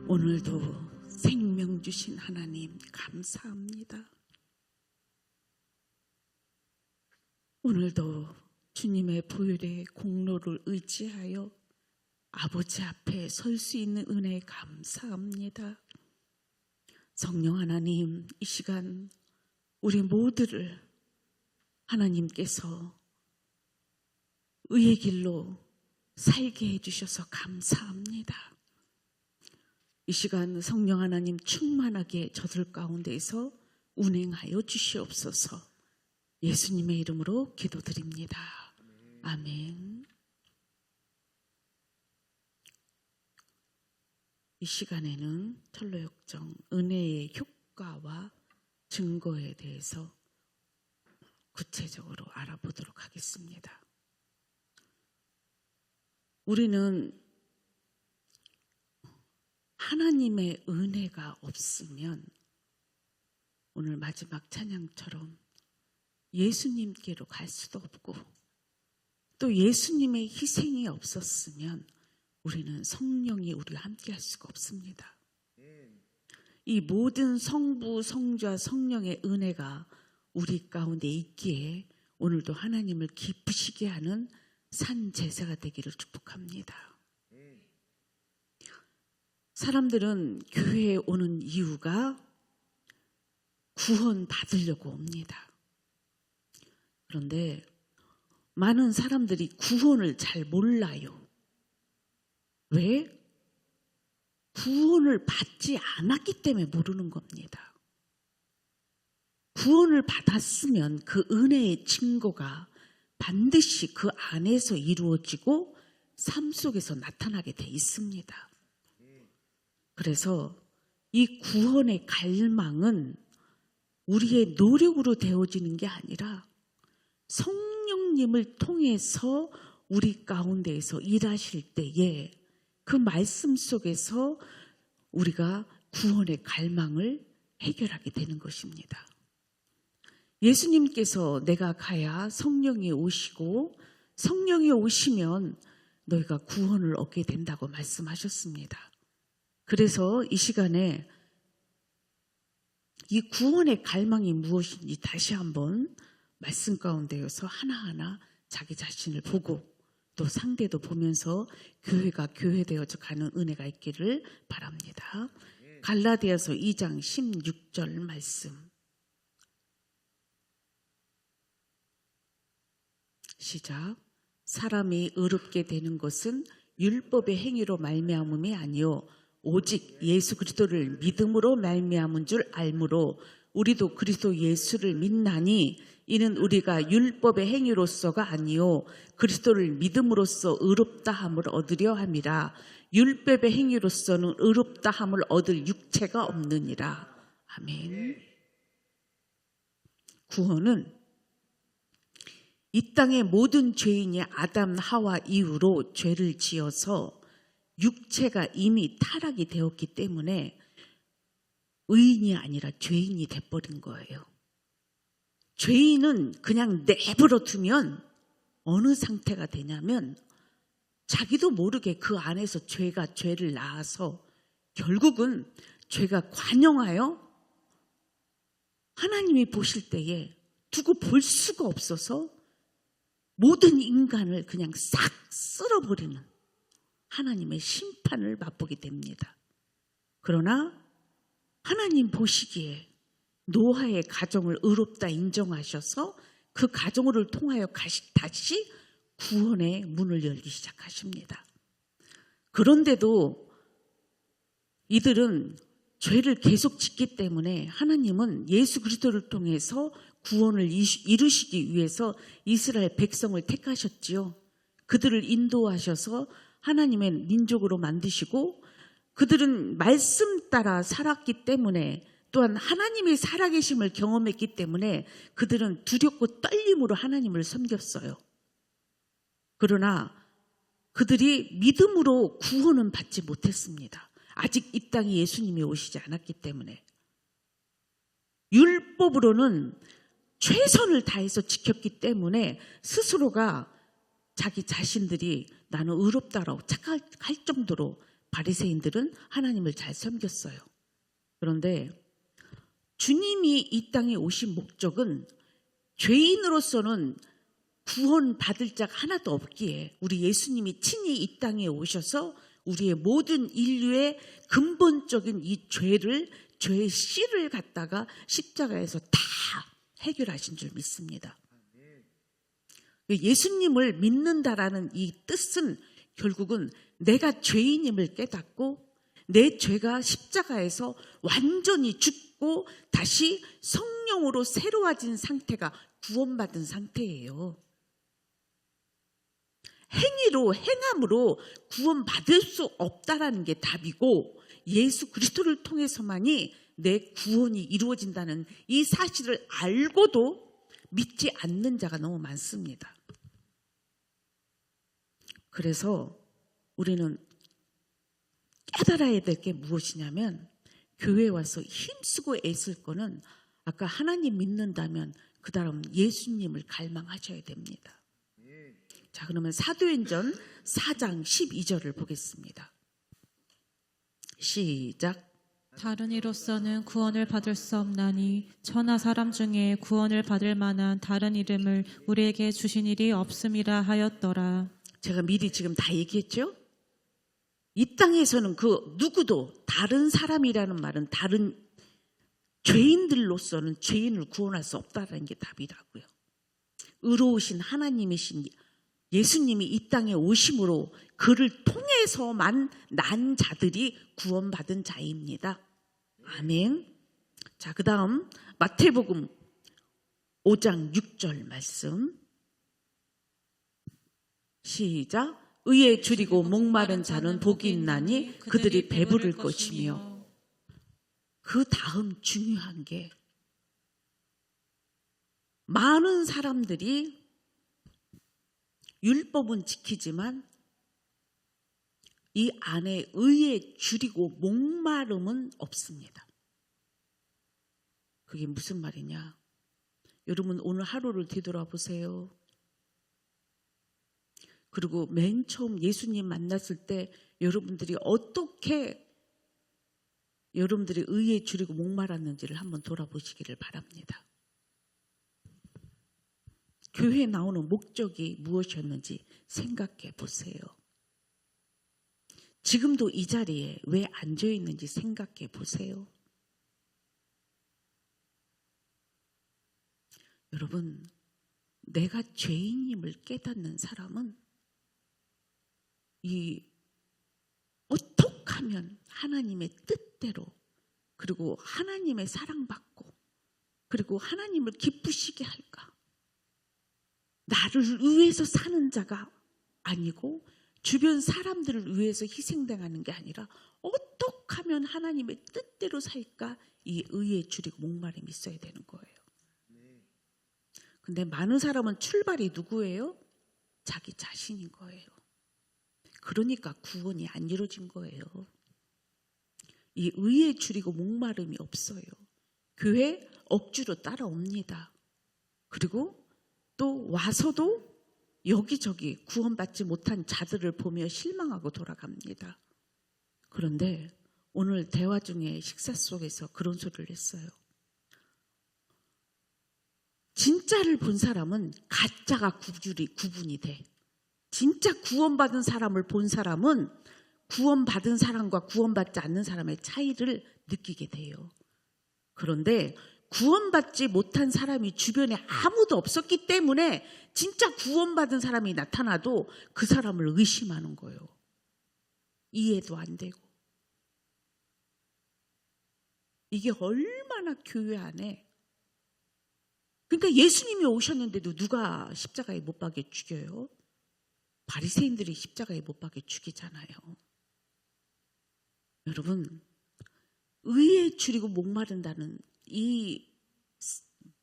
오늘도 생명 주신 하나님 감사합니다. 오늘도 주님의 보혈의 공로를 의지하여 아버지 앞에 설 수 있는 은혜 감사합니다. 성령 하나님, 이 시간 우리 모두를 하나님께서 의의 길로 살게 해주셔서 감사합니다. 이 시간 성령 하나님 충만하게 저들 가운데에서 운행하여 주시옵소서. 예수님의 이름으로 기도드립니다. 아멘. 이 시간에는 철로역정 은혜의 효과와 증거에 대해서 구체적으로 알아보도록 하겠습니다. 우리는 하나님의 은혜가 없으면 오늘 마지막 찬양처럼 예수님께로 갈 수도 없고, 또 예수님의 희생이 없었으면 우리는 성령이 우리와 함께 할 수가 없습니다. 이 모든 성부, 성자, 성령의 은혜가 우리 가운데 있기에 오늘도 하나님을 기쁘시게 하는 산 제사가 되기를 축복합니다. 사람들은 교회에 오는 이유가 구원 받으려고 옵니다. 그런데 많은 사람들이 구원을 잘 몰라요. 왜? 구원을 받지 않았기 때문에 모르는 겁니다. 구원을 받았으면 그 은혜의 증거가 반드시 그 안에서 이루어지고 삶 속에서 나타나게 돼 있습니다. 그래서 이 구원의 갈망은 우리의 노력으로 되어지는 게 아니라 성령님을 통해서 우리 가운데에서 일하실 때에 그 말씀 속에서 우리가 구원의 갈망을 해결하게 되는 것입니다. 예수님께서 내가 가야 성령이 오시고 성령이 오시면 너희가 구원을 얻게 된다고 말씀하셨습니다. 그래서 이 시간에 이 구원의 갈망이 무엇인지 다시 한번 말씀 가운데여서 하나하나 자기 자신을 보고 또 상대도 보면서 교회가 교회되어져 가는 은혜가 있기를 바랍니다. 갈라디아서 2장 16절 말씀. 시작. 사람이 의롭게 되는 것은 율법의 행위로 말미암음이 아니요 오직 예수 그리스도를 믿음으로 말미암은 줄 알므로 우리도 그리스도 예수를 믿나니 이는 우리가 율법의 행위로서가 아니요 그리스도를 믿음으로써 의롭다함을 얻으려 함이라. 율법의 행위로서는 의롭다함을 얻을 육체가 없느니라. 아멘. 구원은 이 땅의 모든 죄인이 아담 하와 이후로 죄를 지어서 육체가 이미 타락이 되었기 때문에 의인이 아니라 죄인이 돼버린 거예요. 죄인은 그냥 내버려 두면 어느 상태가 되냐면 자기도 모르게 그 안에서 죄가 죄를 낳아서 결국은 죄가 관영하여 하나님이 보실 때에 두고 볼 수가 없어서 모든 인간을 그냥 싹 쓸어버리는 하나님의 심판을 맛보게 됩니다. 그러나 하나님 보시기에 노아의 가정을 의롭다 인정하셔서 그 가정을 통하여 다시 구원의 문을 열기 시작하십니다. 그런데도 이들은 죄를 계속 짓기 때문에 하나님은 예수 그리스도를 통해서 구원을 이루시기 위해서 이스라엘 백성을 택하셨지요. 그들을 인도하셔서 하나님의 민족으로 만드시고 그들은 말씀 따라 살았기 때문에 또한 하나님의 살아계심을 경험했기 때문에 그들은 두렵고 떨림으로 하나님을 섬겼어요. 그러나 그들이 믿음으로 구원은 받지 못했습니다. 아직 이 땅에 예수님이 오시지 않았기 때문에. 율법으로는 최선을 다해서 지켰기 때문에 스스로가 자기 자신들이 나는 의롭다라고 착각할 정도로 바리새인들은 하나님을 잘 섬겼어요. 그런데 주님이 이 땅에 오신 목적은 죄인으로서는 구원받을 자가 하나도 없기에 우리 예수님이 친히 이 땅에 오셔서 우리의 모든 인류의 근본적인 이 죄의 씨를 갖다가 십자가에서 다 해결하신 줄 믿습니다. 예수님을 믿는다라는 이 뜻은 결국은 내가 죄인임을 깨닫고 내 죄가 십자가에서 완전히 죽고 다시 성령으로 새로워진 상태가 구원받은 상태예요. 행함으로 구원받을 수 없다라는 게 답이고 예수 그리스도를 통해서만이 내 구원이 이루어진다는 이 사실을 알고도 믿지 않는 자가 너무 많습니다. 그래서 우리는 깨달아야 될 게 무엇이냐면 교회에 와서 힘쓰고 애쓸 거는 아까 하나님 믿는다면 그 다음 예수님을 갈망하셔야 됩니다. 자, 그러면 사도행전 4장 12절을 보겠습니다. 시작. 다른 이로서는 구원을 받을 수 없나니 천하 사람 중에 구원을 받을 만한 다른 이름을 우리에게 주신 일이 없음이라 하였더라. 제가 미리 지금 다 얘기했죠? 이 땅에서는 그 누구도 다른 사람이라는 말은 다른 죄인들로서는 죄인을 구원할 수 없다는 게 답이라고요. 의로우신 하나님이신 예수님이 이 땅에 오심으로 그를 통해서만 난 자들이 구원받은 자입니다. 아멘. 자, 그 다음 마태복음 5장 6절 말씀 시작. 의에 줄이고 목마른 자는 복이 있나니 그들이 배부를 것이며. 그 다음 중요한 게 많은 사람들이 율법은 지키지만 이 안에 의에 줄이고 목마름은 없습니다. 그게 무슨 말이냐? 여러분 오늘 하루를 뒤돌아보세요. 그리고 맨 처음 예수님 만났을 때 여러분들이 어떻게 여러분들이 의에 줄이고 목말았는지를 한번 돌아보시기를 바랍니다. 교회에 나오는 목적이 무엇이었는지 생각해 보세요. 지금도 이 자리에 왜 앉아 있는지 생각해 보세요. 여러분, 내가 죄인임을 깨닫는 사람은 어떻게 하면 하나님의 뜻대로 그리고 하나님의 사랑받고 그리고 하나님을 기쁘시게 할까? 나를 위해서 사는 자가 아니고 주변 사람들을 위해서 희생당하는 게 아니라 어떻게 하면 하나님의 뜻대로 살까? 이 의에 줄이고 목마름이 있어야 되는 거예요. 근데 많은 사람은 출발이 누구예요? 자기 자신인 거예요. 그러니까 구원이 안 이루어진 거예요. 이 의에 줄이고 목마름이 없어요. 교회 억지로 따라옵니다. 그리고 또 와서도 여기저기 구원받지 못한 자들을 보며 실망하고 돌아갑니다. 그런데 오늘 대화 중에 식사 속에서 그런 소리를 했어요. 진짜를 본 사람은 가짜가 구분이 돼. 진짜 구원받은 사람을 본 사람은 구원받은 사람과 구원받지 않는 사람의 차이를 느끼게 돼요. 그런데 구원받지 못한 사람이 주변에 아무도 없었기 때문에 진짜 구원받은 사람이 나타나도 그 사람을 의심하는 거예요. 이해도 안 되고. 이게 얼마나 교회 안에. 그러니까 예수님이 오셨는데도 누가 십자가에 못 박여 죽여요? 바리새인들이 십자가에 못 박여 죽이잖아요. 여러분, 의에 줄이고 목마른다는 이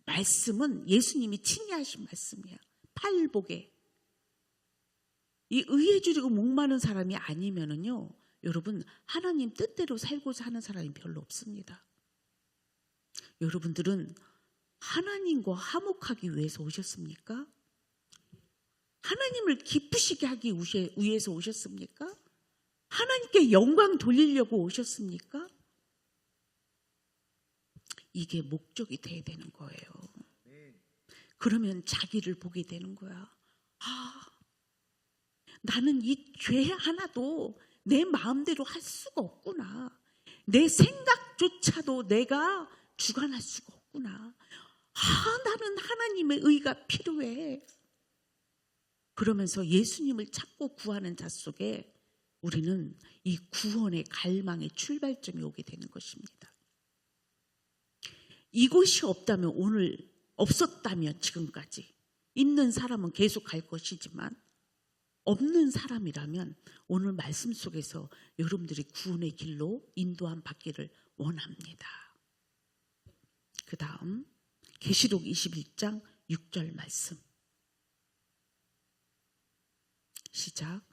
말씀은 예수님이 친히 하신 말씀이야. 팔복에. 이 의에 줄이고 목마른 사람이 아니면은요, 여러분 하나님 뜻대로 살고자 하는 사람이 별로 없습니다. 여러분들은 하나님과 화목하기 위해서 오셨습니까? 하나님을 기쁘시게 하기 위해서 오셨습니까? 하나님께 영광 돌리려고 오셨습니까? 이게 목적이 돼야 되는 거예요. 그러면 자기를 보게 되는 거야. 아, 나는 이 죄 하나도 내 마음대로 할 수가 없구나. 내 생각조차도 내가 주관할 수가 없구나. 아, 나는 하나님의 의가 필요해. 그러면서 예수님을 찾고 구하는 자 속에 우리는 이 구원의 갈망의 출발점이 오게 되는 것입니다. 이곳이 없다면 오늘, 없었다면 지금까지, 있는 사람은 계속 갈 것이지만 없는 사람이라면 오늘 말씀 속에서 여러분들이 구원의 길로 인도함 받기를 원합니다. 그 다음 계시록 21장 6절 말씀 시작.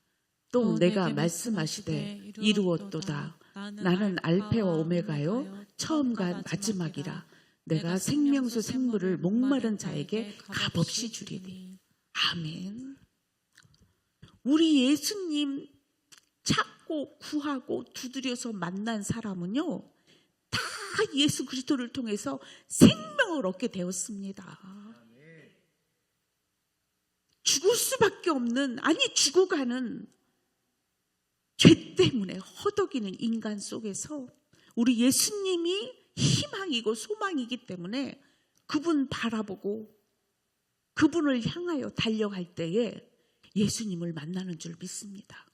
또 내가 말씀하시되 이루었도다. 나는 알페와 오메가요 처음과 마지막이라. 내가 생명수 생물을 목마른 자에게 값없이 주리니. 아멘. 우리 예수님 찾고 구하고 두드려서 만난 사람은요 다 예수 그리스도를 통해서 생명을 얻게 되었습니다. 죽을 수밖에 없는, 아니 죽어가는 죄 때문에 허덕이는 인간 속에서 우리 예수님이 희망이고 소망이기 때문에 그분 바라보고 그분을 향하여 달려갈 때에 예수님을 만나는 줄 믿습니다.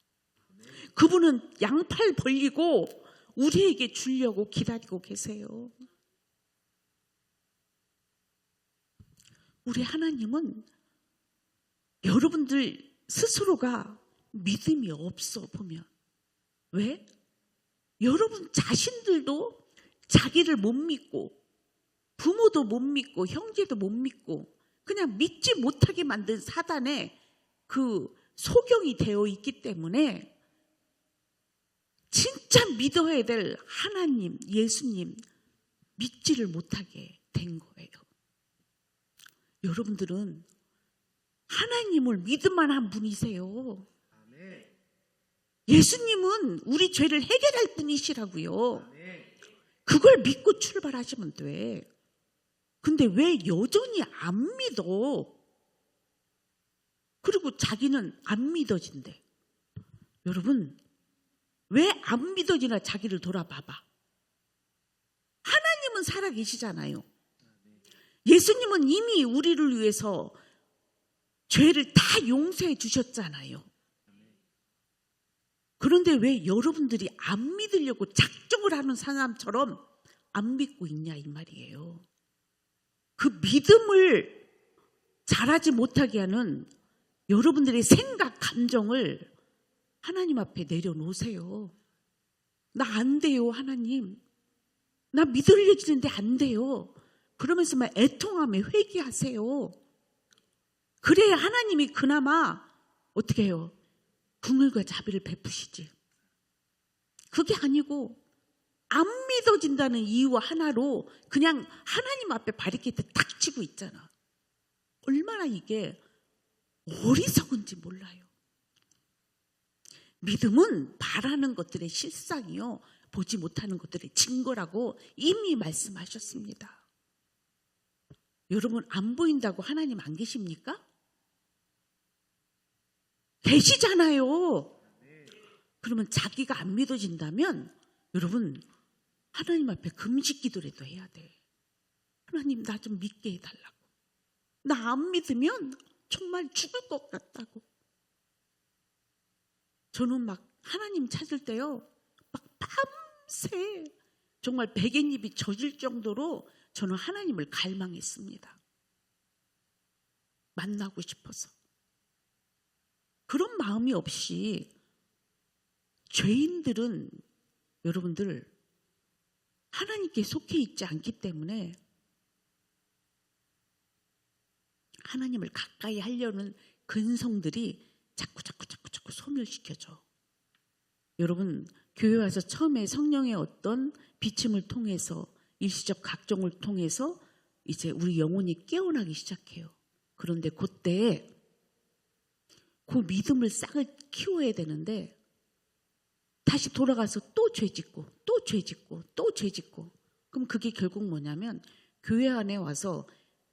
그분은 양팔 벌리고 우리에게 주려고 기다리고 계세요. 우리 하나님은 여러분들 스스로가 믿음이 없어 보면, 왜? 여러분 자신들도 자기를 못 믿고 부모도 못 믿고 형제도 못 믿고 그냥 믿지 못하게 만든 사단의 그 소경이 되어 있기 때문에 진짜 믿어야 될 하나님, 예수님 믿지를 못하게 된 거예요. 여러분들은 하나님을 믿을만 한 분이세요. 예수님은 우리 죄를 해결할 분이시라고요. 그걸 믿고 출발하시면 돼. 근데 왜 여전히 안 믿어? 그리고 자기는 안 믿어진대. 여러분, 왜 안 믿어지나 자기를 돌아봐봐. 하나님은 살아계시잖아요. 예수님은 이미 우리를 위해서 죄를 다 용서해 주셨잖아요. 그런데 왜 여러분들이 안 믿으려고 작정을 하는 사람처럼 안 믿고 있냐 이 말이에요. 그 믿음을 잘하지 못하게 하는 여러분들의 생각, 감정을 하나님 앞에 내려놓으세요. 나 안 돼요, 하나님. 나 믿으려지는데 안 돼요. 그러면서 막 애통하며 회개하세요. 그래야 하나님이 그나마 어떻게 해요? 긍휼과 자비를 베푸시지. 그게 아니고 안 믿어진다는 이유 하나로 그냥 하나님 앞에 바리케이트 탁 치고 있잖아. 얼마나 이게 어리석은지 몰라요. 믿음은 바라는 것들의 실상이요, 보지 못하는 것들의 증거라고 이미 말씀하셨습니다. 여러분, 안 보인다고 하나님 안 계십니까? 계시잖아요. 그러면 자기가 안 믿어진다면 여러분, 하나님 앞에 금식 기도라도 해야 돼. 하나님, 나 좀 믿게 해달라고. 나 안 믿으면 정말 죽을 것 같다고. 저는 막 하나님 찾을 때요, 막 밤새 정말 베갯잎이 젖을 정도로 저는 하나님을 갈망했습니다. 만나고 싶어서. 그런 마음이 없이 죄인들은 여러분들 하나님께 속해 있지 않기 때문에 하나님을 가까이 하려는 근성들이 자꾸 소멸시켜져. 여러분, 교회 와서 처음에 성령의 어떤 비침을 통해서, 일시적 각종을 통해서 이제 우리 영혼이 깨어나기 시작해요. 그런데 그때 그 믿음을 싹을 키워야 되는데 다시 돌아가서 또 죄짓고 또 죄짓고 또 죄짓고. 그럼 그게 결국 뭐냐면 교회 안에 와서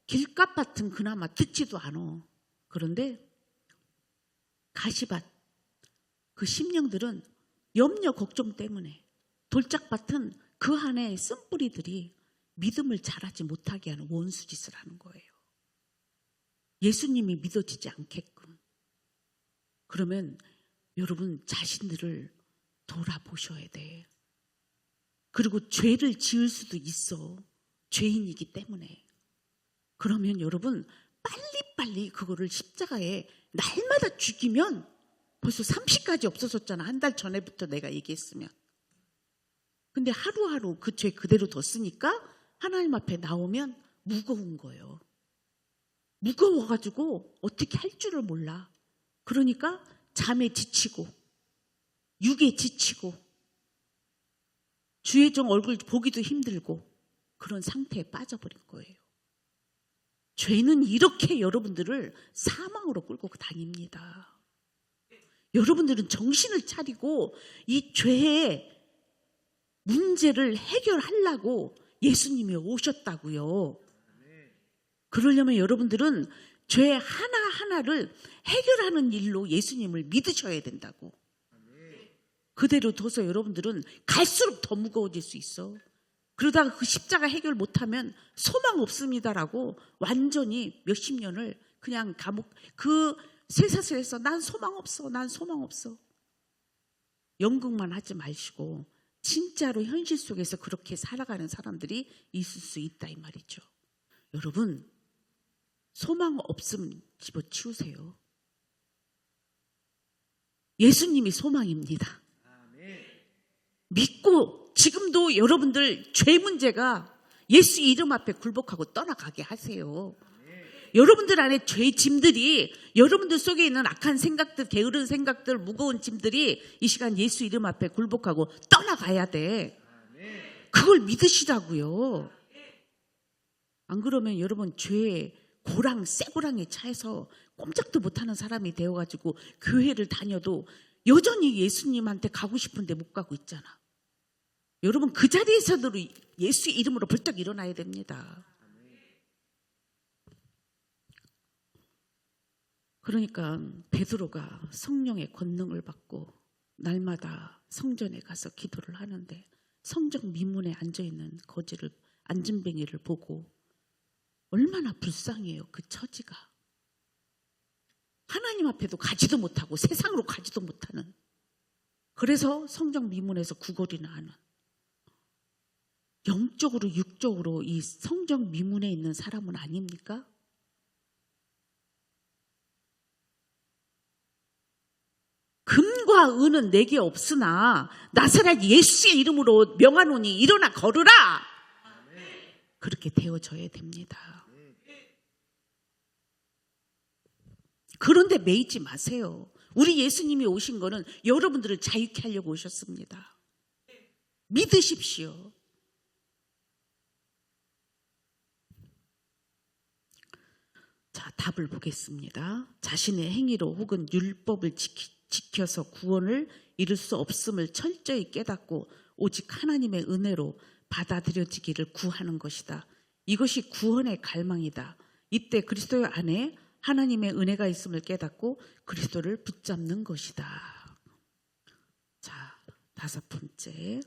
길값밭은 그나마 듣지도 않아. 그런데 가시밭, 그 심령들은 염려 걱정 때문에, 돌짝밭은 그 안에 쓴뿌리들이 믿음을 자라지 못하게 하는 원수짓을 하는 거예요. 예수님이 믿어지지 않게끔. 그러면 여러분 자신들을 돌아보셔야 돼. 그리고 죄를 지을 수도 있어. 죄인이기 때문에. 그러면 여러분 빨리빨리 그거를 십자가에 날마다 죽이면 벌써 30까지 없어졌잖아. 한 달 전에부터 내가 얘기했으면. 근데 하루하루 그 죄 그대로 뒀으니까 하나님 앞에 나오면 무거운 거예요. 무거워가지고 어떻게 할 줄을 몰라. 그러니까 잠에 지치고 육에 지치고 주의 종 얼굴 보기도 힘들고 그런 상태에 빠져버린 거예요. 죄는 이렇게 여러분들을 사망으로 끌고 다닙니다. 여러분들은 정신을 차리고 이 죄의 문제를 해결하려고 예수님이 오셨다고요. 그러려면 여러분들은 죄 하나하나를 해결하는 일로 예수님을 믿으셔야 된다고. 그대로 둬서 여러분들은 갈수록 더 무거워질 수 있어. 그러다가 그 십자가 해결 못하면 소망 없습니다라고 완전히 몇십 년을 그냥 감옥, 그 쇠사슬에서 난 소망 없어, 난 소망 없어. 연극만 하지 마시고 진짜로 현실 속에서 그렇게 살아가는 사람들이 있을 수 있다 이 말이죠. 여러분 소망 없음 집어치우세요. 예수님이 소망입니다. 믿고 지금도 여러분들 죄 문제가 예수 이름 앞에 굴복하고 떠나가게 하세요. 여러분들 안에 죄 짐들이, 여러분들 속에 있는 악한 생각들, 게으른 생각들, 무거운 짐들이 이 시간 예수 이름 앞에 굴복하고 떠나가야 돼. 그걸 믿으시라고요. 안 그러면 여러분 죄의 고랑, 쇠고랑에 차에서 꼼짝도 못하는 사람이 되어가지고 교회를 다녀도 여전히 예수님한테 가고 싶은데 못 가고 있잖아. 여러분 그 자리에서도 예수 이름으로 벌떡 일어나야 됩니다. 그러니까 베드로가 성령의 권능을 받고 날마다 성전에 가서 기도를 하는데 성전 미문에 앉아있는 거지를, 안진뱅이를 보고 얼마나 불쌍해요. 그 처지가. 하나님 앞에도 가지도 못하고 세상으로 가지도 못하는. 그래서 성전 미문에서 구걸이나 하는. 영적으로 육적으로 이 성전 미문에 있는 사람은 아닙니까? 금과 은은 내게 없으나 나사렛 예수의 이름으로 명하노니 일어나 걸으라. 그렇게 되어져야 됩니다. 그런데 매이지 마세요. 우리 예수님이 오신 거는 여러분들을 자유케 하려고 오셨습니다. 믿으십시오. 자, 답을 보겠습니다. 자신의 행위로 혹은 율법을 지켜서 구원을 이룰 수 없음을 철저히 깨닫고 오직 하나님의 은혜로 받아들여지기를 구하는 것이다. 이것이 구원의 갈망이다. 이때 그리스도 안에 하나님의 은혜가 있음을 깨닫고 그리스도를 붙잡는 것이다. 자, 5번째.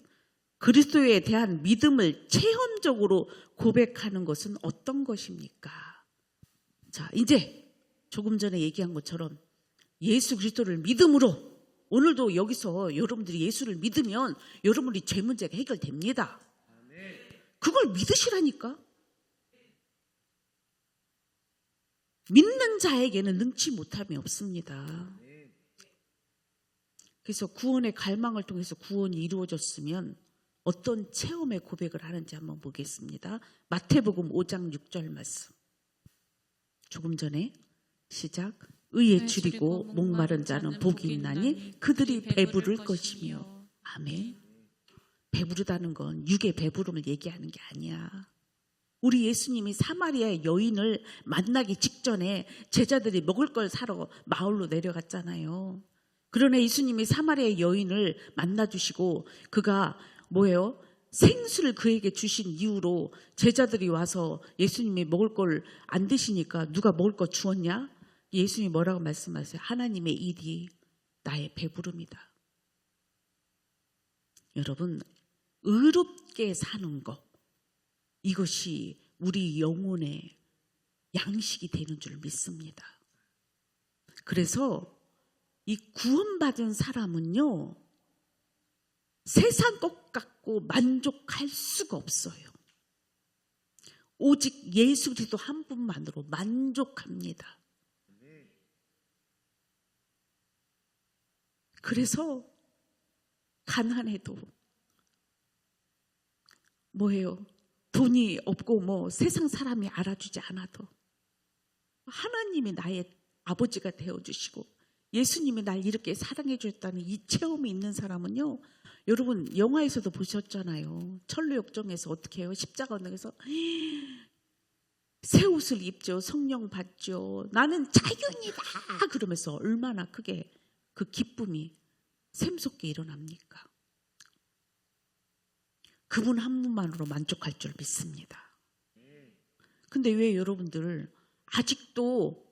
그리스도에 대한 믿음을 체험적으로 고백하는 것은 어떤 것입니까? 자, 이제 조금 전에 얘기한 것처럼 예수 그리스도를 믿음으로 오늘도 여기서 여러분들이 예수를 믿으면 여러분의 죄 문제가 해결됩니다. 그걸 믿으시라니까. 믿는 자에게는 능치 못함이 없습니다. 그래서 구원의 갈망을 통해서 구원이 이루어졌으면 어떤 체험의 고백을 하는지 한번 보겠습니다. 마태복음 5장 6절 말씀. 조금 전에 시작. 의에 줄이고 목마른 자는 복이 있나니 그들이 배부를 것이며. 아멘. 배부르다는 건 육의 배부름을 얘기하는 게 아니야. 우리 예수님이 사마리아의 여인을 만나기 직전에 제자들이 먹을 걸 사러 마을로 내려갔잖아요. 그러나 예수님이 사마리아 여인을 만나주시고 그가 뭐예요? 생수를 그에게 주신 이후로 제자들이 와서 예수님이 먹을 걸 안 드시니까 누가 먹을 거 주었냐? 예수님이 뭐라고 말씀하세요? 하나님의 일이 나의 배부름이다. 여러분, 의롭게 사는 것, 이것이 우리 영혼의 양식이 되는 줄 믿습니다. 그래서 이 구원받은 사람은요, 세상 것 갖고 만족할 수가 없어요. 오직 예수 그리스도 한 분만으로 만족합니다. 그래서 가난해도 뭐예요? 돈이 없고 뭐 세상 사람이 알아주지 않아도 하나님이 나의 아버지가 되어주시고 예수님이 날 이렇게 사랑해 주셨다는 이 체험이 있는 사람은요, 여러분 영화에서도 보셨잖아요. 천루역정에서 어떻게 해요? 십자가 언덕에서 새 옷을 입죠. 성령 받죠. 나는 자유인이다 그러면서 얼마나 크게 그 기쁨이 샘솟게 일어납니까? 그분 한 분만으로 만족할 줄 믿습니다. 근데 왜 여러분들 아직도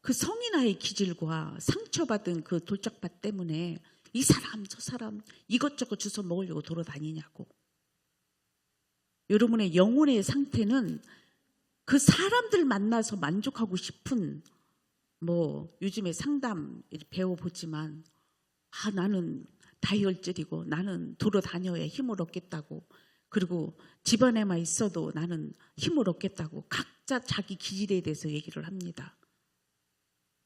그 성인아의 기질과 상처받은 그 돌짝밭 때문에 이 사람 저 사람 이것저것 주워 먹으려고 돌아다니냐고. 여러분의 영혼의 상태는 그 사람들 만나서 만족하고 싶은 뭐 요즘에 상담 배워보지만 나는 다이얼질이고 나는 돌아다녀야 힘을 얻겠다고, 그리고 집안에만 있어도 나는 힘을 얻겠다고 각자 자기 기질에 대해서 얘기를 합니다.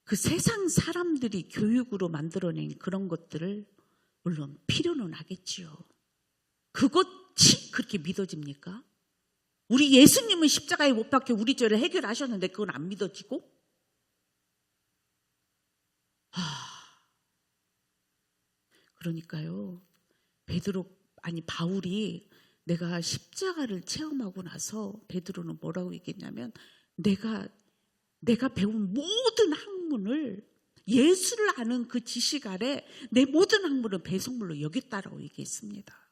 그 세상 사람들이 교육으로 만들어낸 그런 것들을 물론 필요는 하겠지요. 그것이 그렇게 믿어집니까? 우리 예수님은 십자가에 못 박혀 우리 죄를 해결하셨는데 그건 안 믿어지고? 그러니까요. 바울이 내가 십자가를 체험하고 나서 베드로는 뭐라고 얘기했냐면 내가 배운 모든 학문을 예수를 아는 그 지식 아래 내 모든 학문을 배송물로 여겼다라고 얘기했습니다.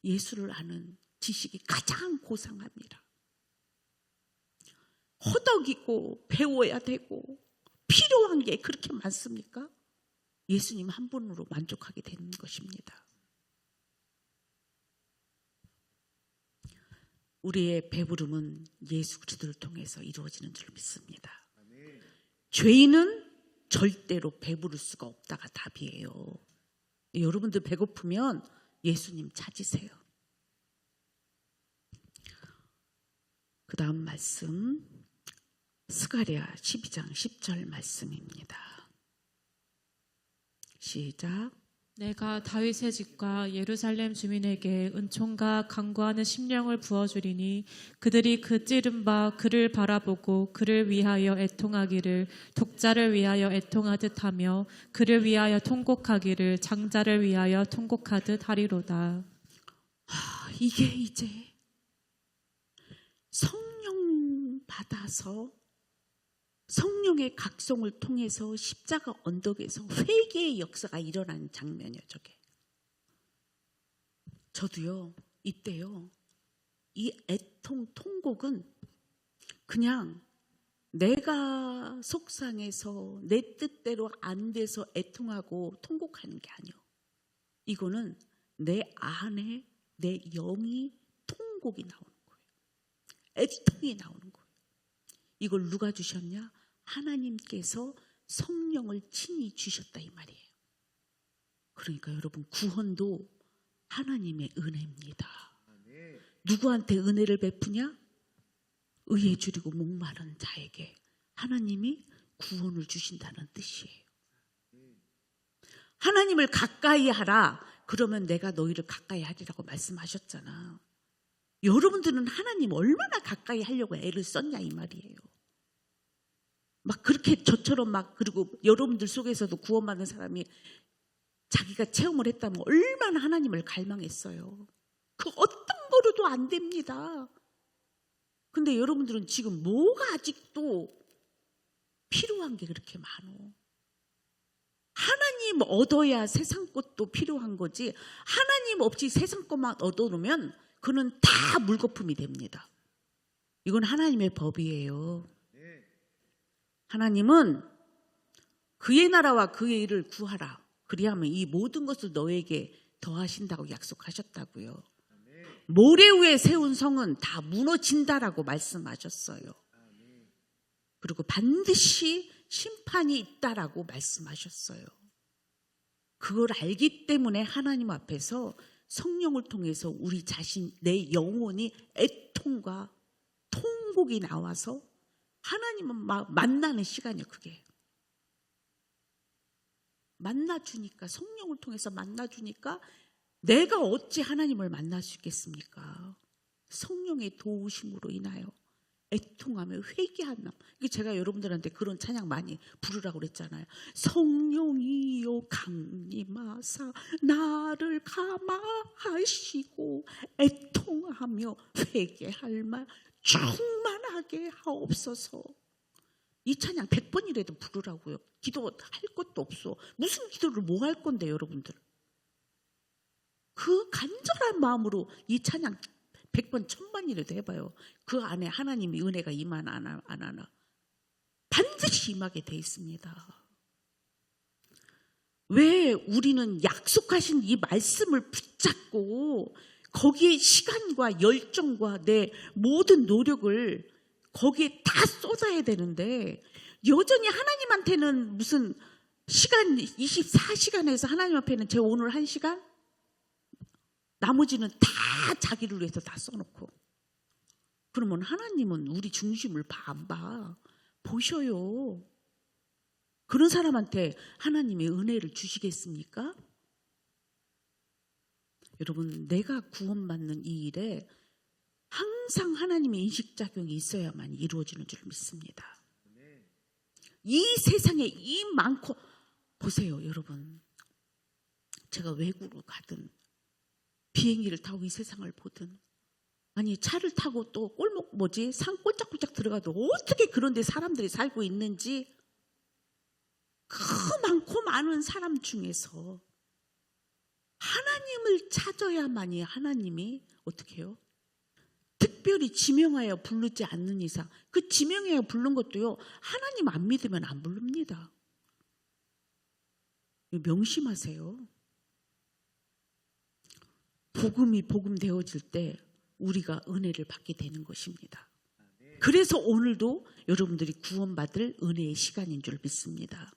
예수를 아는 지식이 가장 고상합니다. 허덕이고 배워야 되고 필요한 게 그렇게 많습니까? 예수님 한 분으로 만족하게 되는 것입니다. 우리의 배부름은 예수 그리스도를 통해서 이루어지는 줄 믿습니다. 죄인은 절대로 배부를 수가 없다가 답이에요. 여러분들 배고프면 예수님 찾으세요. 그 다음 말씀 스가랴 12장 10절 말씀입니다. 시작. 내가 다윗의 집과 예루살렘 주민에게 은총과 간구하는 심령을 부어주리니 그들이 그 찌른 바 그를 바라보고 그를 위하여 애통하기를 독자를 위하여 애통하듯 하며 그를 위하여 통곡하기를 장자를 위하여 통곡하듯 하리로다. 이게 이제 성령 받아서 성령의 각성을 통해서 십자가 언덕에서 회개의 역사가 일어나는 장면이에요. 저게. 저도요. 이때요. 이 애통, 통곡은 그냥 내가 속상해서 내 뜻대로 안 돼서 애통하고 통곡하는 게 아니에요. 이거는 내 안에 내 영이 통곡이 나오는 거예요. 애통이 나오는 거예요. 이걸 누가 주셨냐? 하나님께서 성령을 친히 주셨다 이 말이에요. 그러니까 여러분 구원도 하나님의 은혜입니다. 누구한테 은혜를 베푸냐? 의에 줄이고 목마른 자에게 하나님이 구원을 주신다는 뜻이에요. 하나님을 가까이 하라. 그러면 내가 너희를 가까이 하리라고 말씀하셨잖아. 여러분들은 하나님 얼마나 가까이 하려고 애를 썼냐 이 말이에요. 막 그렇게 저처럼 그리고 여러분들 속에서도 구원받는 사람이 자기가 체험을 했다면 얼마나 하나님을 갈망했어요. 그 어떤 거로도 안 됩니다. 근데 여러분들은 지금 뭐가 아직도 필요한 게 그렇게 많어. 하나님 얻어야 세상 것도 필요한 거지, 하나님 없이 세상 것만 얻어놓으면 그는 다 물거품이 됩니다. 이건 하나님의 법이에요. 하나님은 그의 나라와 그의 일을 구하라. 그리하면 이 모든 것을 너에게 더하신다고 약속하셨다고요. 모래 위에 세운 성은 다 무너진다라고 말씀하셨어요. 그리고 반드시 심판이 있다라고 말씀하셨어요. 그걸 알기 때문에 하나님 앞에서 성령을 통해서 우리 자신, 내 영혼이 애통과 통곡이 나와서 하나님을 만나는 시간이에요. 그게 만나주니까, 성령을 통해서 만나주니까 내가 어찌 하나님을 만날 수 있겠습니까? 성령의 도우심으로 인하여 애통하며 회개하며. 제가 여러분들한테 그런 찬양 많이 부르라고 그랬잖아요. 성령이여 강림하사 나를 감화하시고 애통하며 회개할 말 충만하게 하옵소서. 이 찬양 100번이라도 부르라고요. 기도할 것도 없어. 무슨 기도를 뭐 할 건데 여러분들. 그 간절한 마음으로 이 찬양 100번 1000번이라도 해봐요. 그 안에 하나님의 은혜가 임하나 안 하나. 반드시 임하게 돼 있습니다. 왜 우리는 약속하신 이 말씀을 붙잡고 거기에 시간과 열정과 내 모든 노력을 거기에 다 쏟아야 되는데, 여전히 하나님한테는 무슨 시간 24시간에서 하나님 앞에는 제 오늘 1시간? 나머지는 다 자기를 위해서 다 써놓고. 그러면 하나님은 우리 중심을 안 봐. 보셔요. 그런 사람한테 하나님의 은혜를 주시겠습니까? 여러분, 내가 구원받는 이 일에 항상 하나님의 인식작용이 있어야만 이루어지는 줄 믿습니다. 이 세상에 이 많고, 보세요 여러분, 제가 외국으로 가든 비행기를 타고 이 세상을 보든, 아니 차를 타고 또 골목 산 꼴짝꼴짝 들어가도 어떻게 그런 데 사람들이 살고 있는지, 그 많고 많은 사람 중에서 하나님을 찾아야만이 하나님이 어떻게 해요? 특별히 지명하여 부르지 않는 이상, 그 지명하여 부른 것도요, 하나님 안 믿으면 안 부릅니다. 명심하세요. 복음이 복음 되어질 때 우리가 은혜를 받게 되는 것입니다. 그래서 오늘도 여러분들이 구원받을 은혜의 시간인 줄 믿습니다.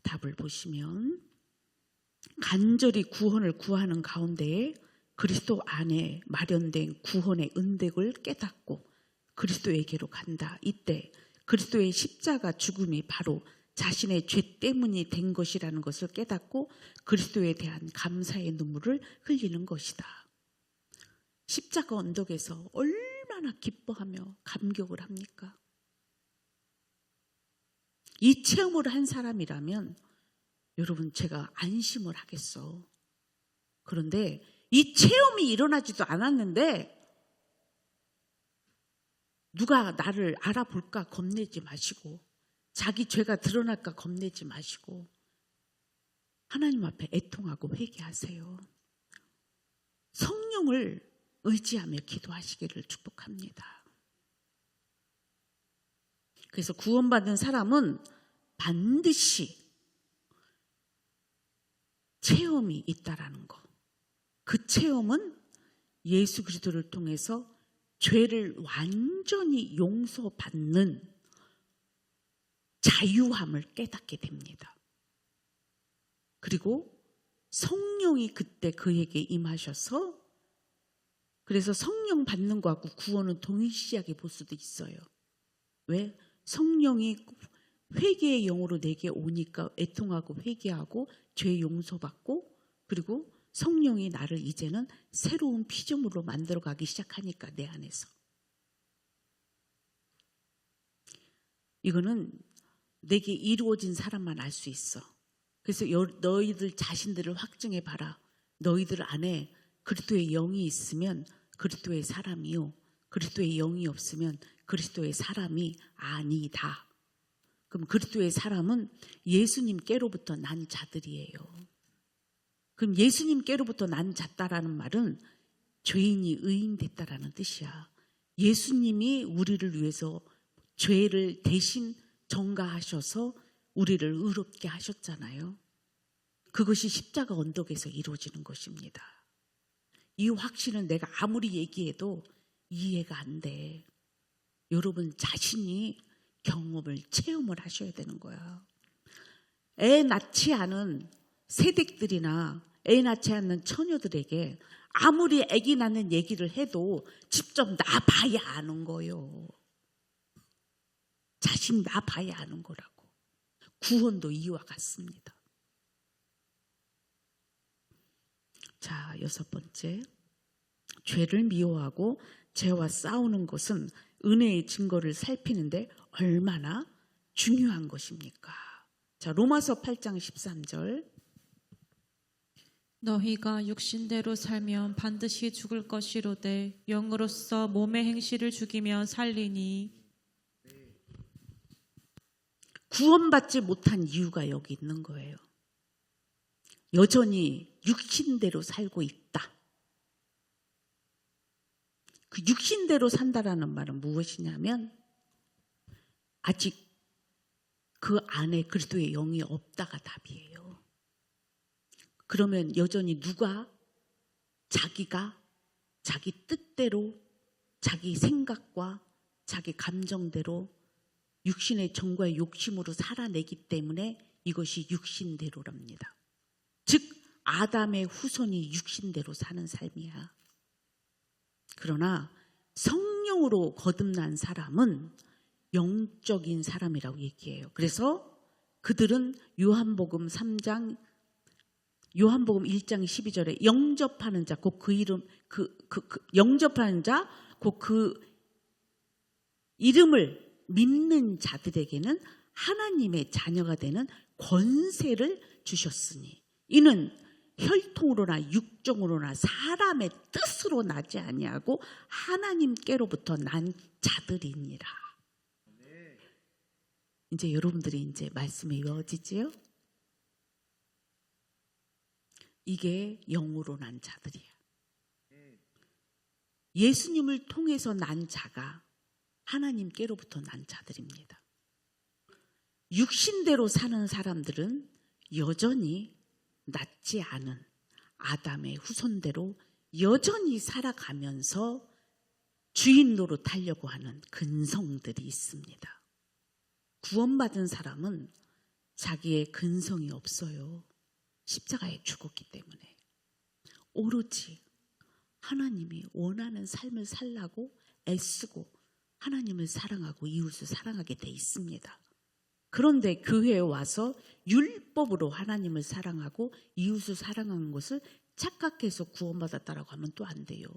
답을 보시면, 간절히 구원을 구하는 가운데에 그리스도 안에 마련된 구원의 은택을 깨닫고 그리스도에게로 간다. 이때 그리스도의 십자가 죽음이 바로 자신의 죄 때문이 된 것이라는 것을 깨닫고 그리스도에 대한 감사의 눈물을 흘리는 것이다. 십자가 언덕에서 얼마나 기뻐하며 감격을 합니까? 이 체험을 한 사람이라면 여러분, 제가 안심을 하겠어. 그런데 이 체험이 일어나지도 않았는데 누가 나를 알아볼까 겁내지 마시고, 자기 죄가 드러날까 겁내지 마시고 하나님 앞에 애통하고 회개하세요. 성령을 의지하며 기도하시기를 축복합니다. 그래서 구원받은 사람은 반드시 체험이 있다라는 거. 그 체험은 예수 그리스도를 통해서 죄를 완전히 용서받는 자유함을 깨닫게 됩니다. 그리고 성령이 그때 그에게 임하셔서, 그래서 성령 받는 것하고 구원은 동일시하게 볼 수도 있어요. 왜? 성령이 회개의 영으로 내게 오니까 애통하고 회개하고 죄 용서받고, 그리고 성령이 나를 이제는 새로운 피조물로 만들어가기 시작하니까 내 안에서. 이거는 내게 이루어진 사람만 알 수 있어. 그래서 너희들 자신들을 확증해 봐라. 너희들 안에 그리스도의 영이 있으면 그리스도의 사람이요, 그리스도의 영이 없으면 그리스도의 사람이 아니다. 그럼 그리스도의 사람은 예수님께로부터 난 자들이에요. 그럼 예수님께로부터 난 자다라는 말은 죄인이 의인 됐다라는 뜻이야. 예수님이 우리를 위해서 죄를 대신 전가하셔서 우리를 의롭게 하셨잖아요. 그것이 십자가 언덕에서 이루어지는 것입니다. 이 확신은 내가 아무리 얘기해도 이해가 안 돼. 여러분 자신이 경험을 체험을 하셔야 되는 거야. 애 낳지 않은 새댁들이나 애 낳지 않는 처녀들에게 아무리 아기 낳는 얘기를 해도 직접 낳아봐야 아는 거예요. 자신 낳아봐야 아는 거라고. 구원도 이와 같습니다. 자, 6번째. 죄를 미워하고 죄와 싸우는 것은 은혜의 증거를 살피는데 얼마나 중요한 것입니까? 자, 로마서 8장 13절. 너희가 육신대로 살면 반드시 죽을 것이로되 영으로서 몸의 행실을 죽이며 살리니. 구원받지 못한 이유가 여기 있는 거예요. 여전히 육신대로 살고 있다. 그 육신대로 산다라는 말은 무엇이냐면 아직 그 안에 그리스도의 영이 없다가 답이에요. 그러면 여전히 누가 자기가 자기 뜻대로 자기 생각과 자기 감정대로 육신의 정과의 욕심으로 살아내기 때문에 이것이 육신대로랍니다. 즉 아담의 후손이 육신대로 사는 삶이야. 그러나 성령으로 거듭난 사람은 영적인 사람이라고 얘기해요. 그래서 그들은 요한복음 1장 12절에 영접하는 자, 곧 그 이름, 영접하는 자, 곧 그 이름을 믿는 자들에게는 하나님의 자녀가 되는 권세를 주셨으니 이는 혈통으로나 육정으로나 사람의 뜻으로 나지 아니하고 하나님께로부터 난 자들이니라. 이제 여러분들이 이제 말씀이 이어지지요? 이게 영으로 난 자들이야. 예수님을 통해서 난 자가 하나님께로부터 난 자들입니다. 육신대로 사는 사람들은 여전히 낫지 않은 아담의 후손대로 여전히 살아가면서 주인 노릇하려고 하는 근성들이 있습니다. 구원받은 사람은 자기의 근성이 없어요. 십자가에 죽었기 때문에. 오로지 하나님이 원하는 삶을 살라고 애쓰고 하나님을 사랑하고 이웃을 사랑하게 돼 있습니다. 그런데 교회에 와서 율법으로 하나님을 사랑하고 이웃을 사랑하는 것을 착각해서 구원받았다라고 하면 또 안 돼요.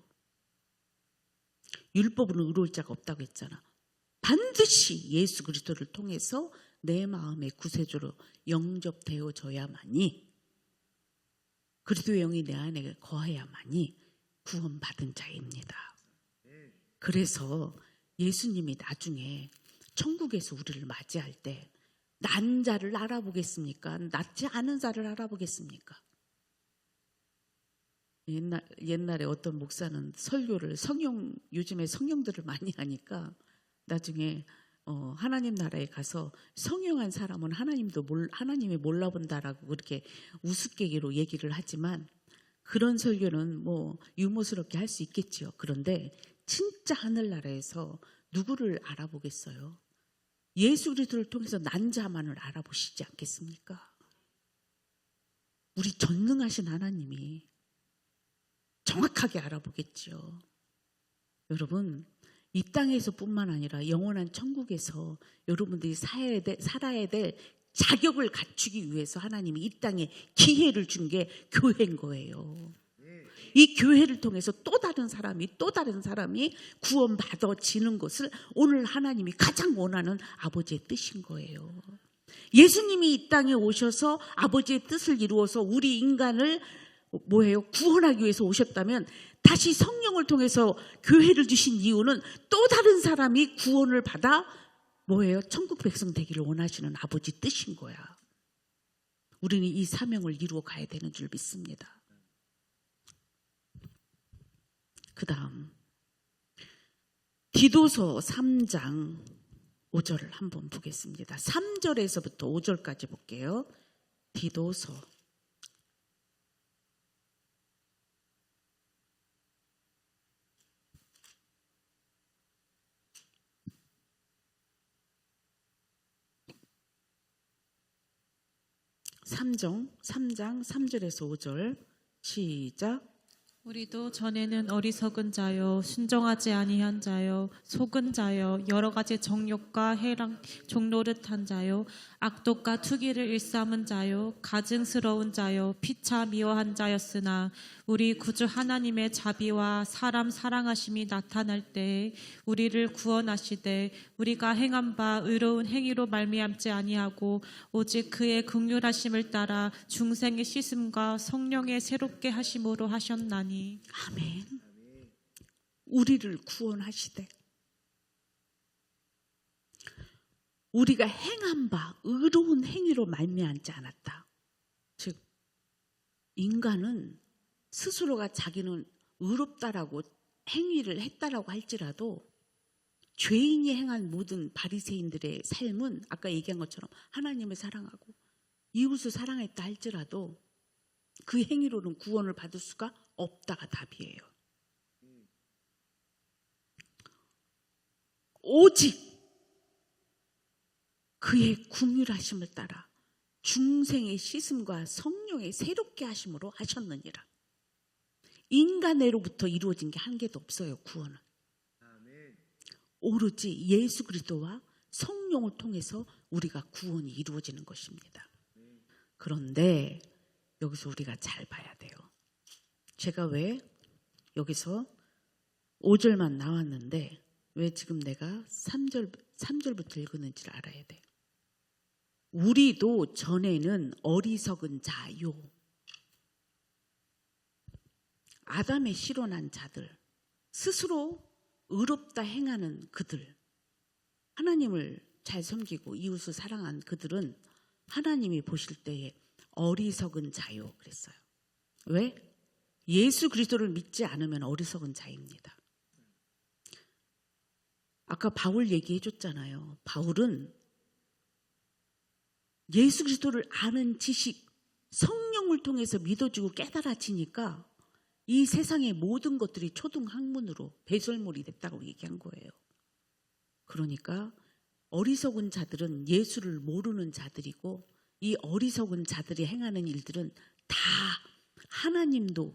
율법으로 의로울 자가 없다고 했잖아. 반드시 예수 그리스도를 통해서 내 마음의 구세주로 영접되어져야만이, 그리스도의 영이 내 안에 거해야만이 구원받은 자입니다. 그래서 예수님이 나중에 천국에서 우리를 맞이할 때 난 자를 알아보겠습니까? 낫지 않은 자를 알아보겠습니까? 옛날에 어떤 목사는 설교를 요즘에 성령들을 많이 하니까 나중에 하나님 나라에 가서 성령한 사람은 하나님이 몰라본다라고 그렇게 우스갯기로 얘기를 하지만, 그런 설교는 뭐 유머스럽게 할 수 있겠지요. 그런데 진짜 하늘나라에서 누구를 알아보겠어요? 예수 그리스도를 통해서 난 자만을 알아보시지 않겠습니까? 우리 전능하신 하나님이 정확하게 알아보겠죠. 여러분, 이 땅에서뿐만 아니라 영원한 천국에서 여러분들이 살아야 될 자격을 갖추기 위해서 하나님이 이 땅에 기회를 준 게 교회인 거예요. 이 교회를 통해서 또 다른 사람이 구원받아지는 것을 오늘 하나님이 가장 원하는 아버지의 뜻인 거예요. 예수님이 이 땅에 오셔서 아버지의 뜻을 이루어서 우리 인간을 구원하기 위해서 오셨다면, 다시 성령을 통해서 교회를 주신 이유는 또 다른 사람이 구원을 받아 뭐예요? 천국 백성 되기를 원하시는 아버지 뜻인 거야. 우리는 이 사명을 이루어 가야 되는 줄 믿습니다. 그 다음 디도서 3장 5절을 한번 보겠습니다. 3절에서부터 5절까지 볼게요. 디도서 3장 3절에서 5절 시작. 우리도 전에는 어리석은 자요 순종하지 아니한 자요 속은 자요 여러 가지 정욕과 해랑 종노릇한 자요 악독과 투기를 일삼은 자요 가증스러운 자요 피차 미워한 자였으나 우리 구주 하나님의 자비와 사람 사랑하심이 나타날 때에 우리를 구원하시되 우리가 행한 바 의로운 행위로 말미암지 아니하고 오직 그의 긍휼하심을 따라 중생의 씻음과 성령의 새롭게 하심으로 하셨나니. 아멘. 우리를 구원하시되 우리가 행한 바 의로운 행위로 말미암지 않았다. 즉 인간은 스스로가 자기는 의롭다라고 행위를 했다라고 할지라도 죄인이 행한 모든 바리새인들의 삶은 아까 얘기한 것처럼 하나님을 사랑하고 이웃을 사랑했다 할지라도 그 행위로는 구원을 받을 수가 없다가 답이에요. 오직 그의 긍휼하심을 따라 중생의 씻음과 성령의 새롭게 하심으로 하셨느니라. 인간으로부터 이루어진 게 한 개도 없어요. 구원은 오로지 예수 그리스도와 성령을 통해서 우리가 구원이 이루어지는 것입니다. 그런데 여기서 우리가 잘 봐야 돼요. 제가 왜 여기서 5절만 나왔는데 왜 지금 내가 3절부터 읽었는지를 알아야 돼. 우리도 전에는 어리석은 자요. 아담의 실현한 자들, 스스로 의롭다 행하는 그들, 하나님을 잘 섬기고 이웃을 사랑한 그들은 하나님이 보실 때에 어리석은 자요 그랬어요. 왜? 예수 그리스도를 믿지 않으면 어리석은 자입니다. 아까 바울 얘기해 줬잖아요. 바울은 예수 그리스도를 아는 지식, 성령을 통해서 믿어지고 깨달아지니까 이 세상의 모든 것들이 초등학문으로 배설물이 됐다고 얘기한 거예요. 그러니까 어리석은 자들은 예수를 모르는 자들이고 이 어리석은 자들이 행하는 일들은 다 하나님도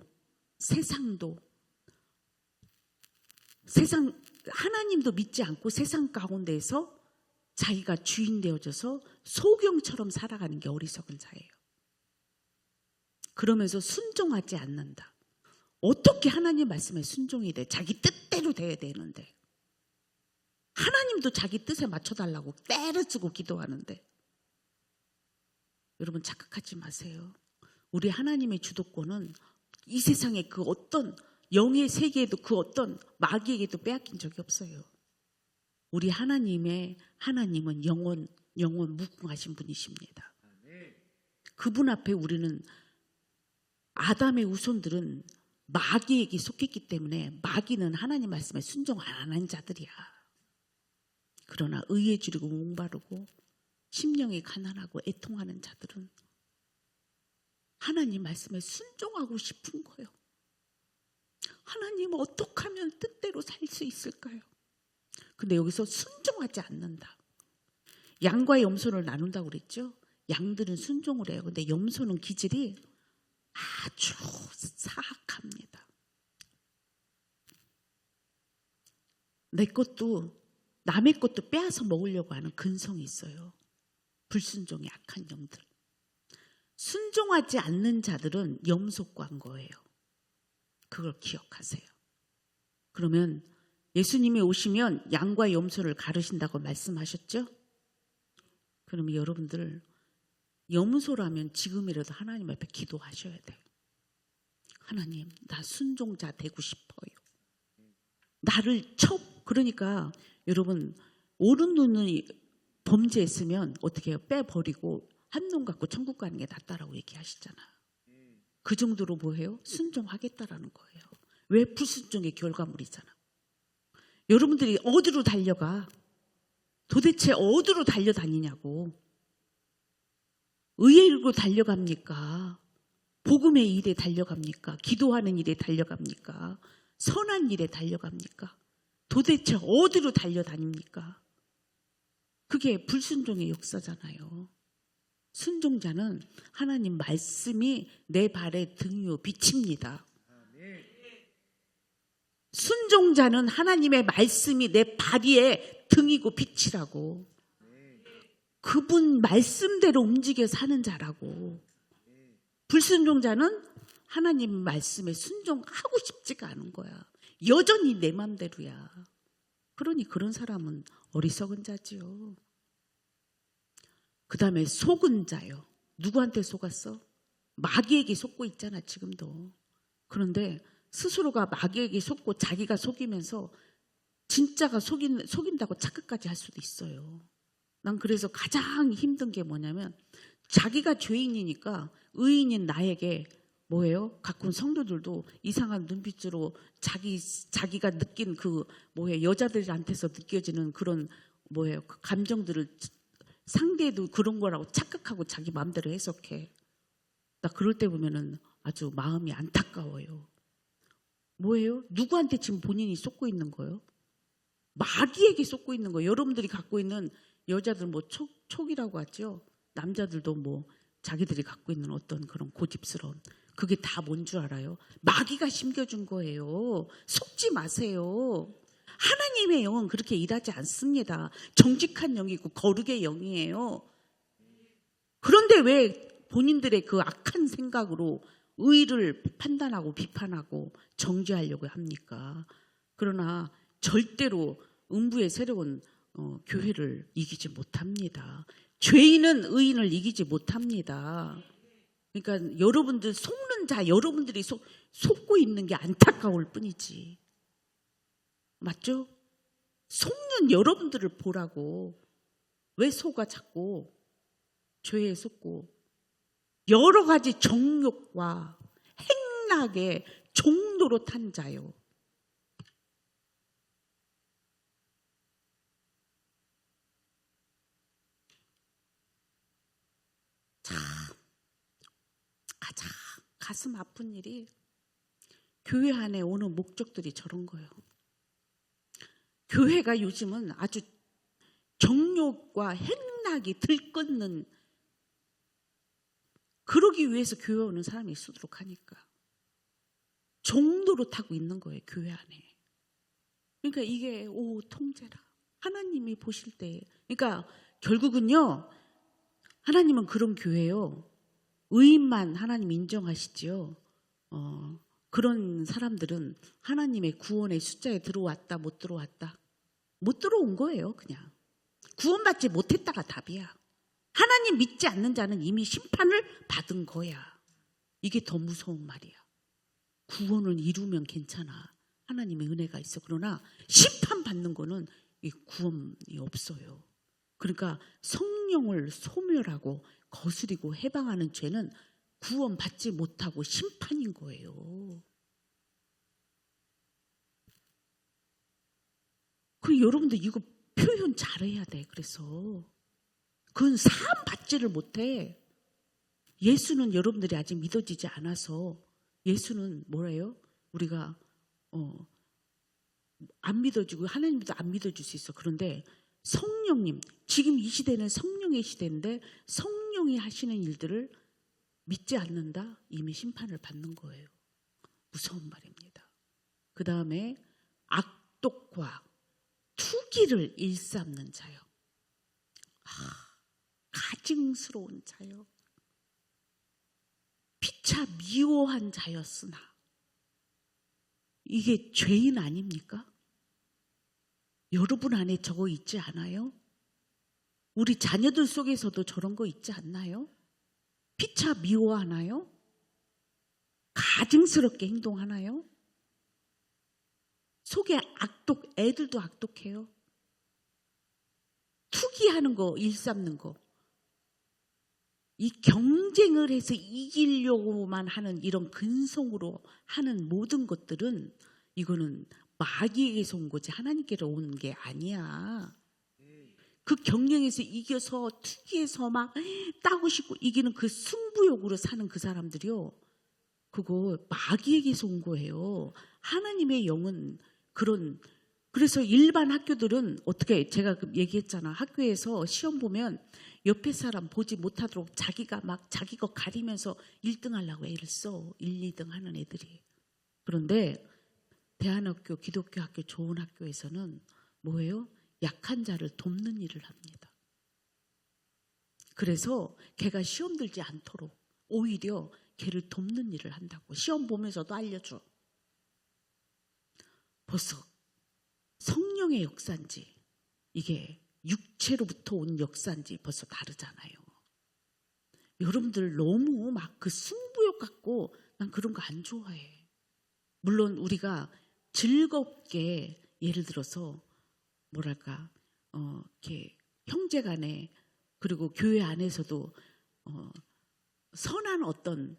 하나님도 믿지 않고 세상 가운데에서 자기가 주인 되어져서 소경처럼 살아가는 게 어리석은 자예요. 그러면서 순종하지 않는다. 어떻게 하나님 말씀에 순종이 돼? 자기 뜻대로 돼야 되는데. 하나님도 자기 뜻에 맞춰달라고 때를 쓰고 기도하는데. 여러분 착각하지 마세요. 우리 하나님의 주도권은 이 세상의 그 어떤 영의 세계에도 그 어떤 마귀에게도 빼앗긴 적이 없어요. 우리 하나님은 영원 무궁하신 분이십니다. 그분 앞에 우리는 아담의 후손들은 마귀에게 속했기 때문에 마귀는 하나님 말씀에 순종 안 한 자들이야. 그러나 의에 줄이고 목마르고 심령이 가난하고 애통하는 자들은 하나님 말씀에 순종하고 싶은 거예요. 하나님 어떻게 하면 뜻대로 살 수 있을까요? 근데 여기서 순종하지 않는다. 양과 염소를 나눈다고 그랬죠? 양들은 순종을 해요. 근데 염소는 기질이 아주 사악합니다. 내 것도 남의 것도 빼앗아 먹으려고 하는 근성이 있어요. 불순종이 악한 영들. 순종하지 않는 자들은 염소과인 거예요. 그걸 기억하세요. 그러면 예수님이 오시면 양과 염소를 가르신다고 말씀하셨죠? 그러면 여러분들 염소라면 지금이라도 하나님 앞에 기도하셔야 돼요. 하나님, 나 순종자 되고 싶어요. 나를 그러니까 여러분 오른 눈이 범죄했으면 어떻게 해요? 빼버리고 한 놈 갖고 천국 가는 게 낫다라고 얘기하시잖아요. 그 정도로 뭐예요? 순종하겠다라는 거예요. 왜? 불순종의 결과물이잖아. 여러분들이 어디로 달려가? 도대체 어디로 달려다니냐고. 의의 일로 달려갑니까? 복음의 일에 달려갑니까? 기도하는 일에 달려갑니까? 선한 일에 달려갑니까? 도대체 어디로 달려다닙니까? 그게 불순종의 역사잖아요. 순종자는 하나님 말씀이 내 발의 등이요 빛입니다. 순종자는 하나님의 말씀이 내 발 위에 등이고 빛이라고. 그분 말씀대로 움직여 사는 자라고. 불순종자는 하나님 말씀에 순종하고 싶지가 않은 거야. 여전히 내 맘대로야. 그러니 그런 사람은 어리석은 자지요. 그 다음에 속은 자요. 누구한테 속았어? 마귀에게 속고 있잖아 지금도. 그런데 스스로가 마귀에게 속고 자기가 속이면서 진짜가 속인다고 착각까지 할 수도 있어요. 난 그래서 가장 힘든 게 뭐냐면 자기가 죄인이니까 의인인 나에게 뭐예요? 가끔 성도들도 이상한 눈빛으로 자기가 느낀 그 뭐예요? 여자들한테서 느껴지는 그런 뭐예요? 그 감정들을 상대도 그런 거라고 착각하고 자기 마음대로 해석해. 나 그럴 때 보면은 아주 마음이 안타까워요. 뭐예요? 누구한테 지금 본인이 쏟고 있는 거예요? 마귀에게 쏟고 있는 거예요. 여러분들이 갖고 있는 여자들 뭐 촉이라고 하죠. 남자들도 뭐 자기들이 갖고 있는 어떤 그런 고집스러운 그게 다 뭔 줄 알아요? 마귀가 심겨준 거예요. 속지 마세요. 하나님의 영은 그렇게 일하지 않습니다. 정직한 영이고 거룩의 영이에요. 그런데 왜 본인들의 그 악한 생각으로 의를 판단하고 비판하고 정죄하려고 합니까? 그러나 절대로 음부의 세력은 교회를 이기지 못합니다. 죄인은 의인을 이기지 못합니다. 그러니까 여러분들 속는 자, 여러분들이 속고 있는 게 안타까울 뿐이지. 맞죠? 속는 여러분들을 보라고. 왜 속아 자꾸 죄에 속고 여러 가지 정욕과 행락에 종로로 탄 자요. 참 가장 가슴 아픈 일이 교회 안에 오는 목적들이 저런 거예요. 교회가 요즘은 아주 정욕과 행락이 들끓는 그러기 위해서 교회 오는 사람이 수두룩하니까 종로로 타고 있는 거예요. 교회 안에. 그러니까 이게 통제라. 하나님이 보실 때 그러니까 결국은요. 하나님은 그런 교회요. 의인만 하나님 인정하시지요. 그런 사람들은 하나님의 구원의 숫자에 들어왔다 못 들어왔다. 못 들어온 거예요. 그냥. 구원받지 못했다가 답이야. 하나님 믿지 않는 자는 이미 심판을 받은 거야. 이게 더 무서운 말이야. 구원을 이루면 괜찮아. 하나님의 은혜가 있어. 그러나 심판받는 거는 이 구원이 없어요. 그러니까 성령을 소멸하고 거스리고 해방하는 죄는 구원받지 못하고 심판인 거예요. 그리고 여러분들 이거 표현 잘해야 돼. 그래서 그건 사함 받지를 못해. 예수는 여러분들이 아직 믿어지지 않아서 예수는 뭐래요? 우리가 안 믿어주고 하나님도 안 믿어줄 수 있어. 그런데 성령님, 지금 이 시대는 성령의 시대인데 성령이 하시는 일들을 믿지 않는다? 이미 심판을 받는 거예요. 무서운 말입니다. 그 다음에 악독과 투기를 일삼는 자요. 가증스러운 자요. 피차 미워한 자였으나 이게 죄인 아닙니까? 여러분 안에 저거 있지 않아요? 우리 자녀들 속에서도 저런 거 있지 않나요? 피차 미워하나요? 가증스럽게 행동하나요? 속에 애들도 악독해요. 투기하는 거, 일삼는 거, 이 경쟁을 해서 이기려고만 하는 이런 근성으로 하는 모든 것들은 이거는 마귀에게서 온 거지 하나님께로 온 게 아니야. 그 경쟁에서 이겨서 투기해서 막 따고 싶고 이기는 그 승부욕으로 사는 그 사람들이요, 그거 마귀에게서 온 거예요. 하나님의 영은 그런. 그래서 일반 학교들은 어떻게, 제가 얘기했잖아. 학교에서 시험 보면 옆에 사람 보지 못하도록 자기가 막 자기 거 가리면서 1등 하려고 애를 써. 1, 2등 하는 애들이. 그런데 대안학교, 기독교 학교, 좋은 학교에서는 뭐예요? 약한 자를 돕는 일을 합니다. 그래서 걔가 시험 들지 않도록 오히려 걔를 돕는 일을 한다고. 시험 보면서도 알려줘. 벌써 성령의 역사인지 이게 육체로부터 온 역사인지 벌써 다르잖아요. 여러분들 너무 막 그 승부욕 갖고 난 그런 거 안 좋아해. 물론 우리가 즐겁게, 예를 들어서 뭐랄까, 이렇게 형제간에 그리고 교회 안에서도 선한 어떤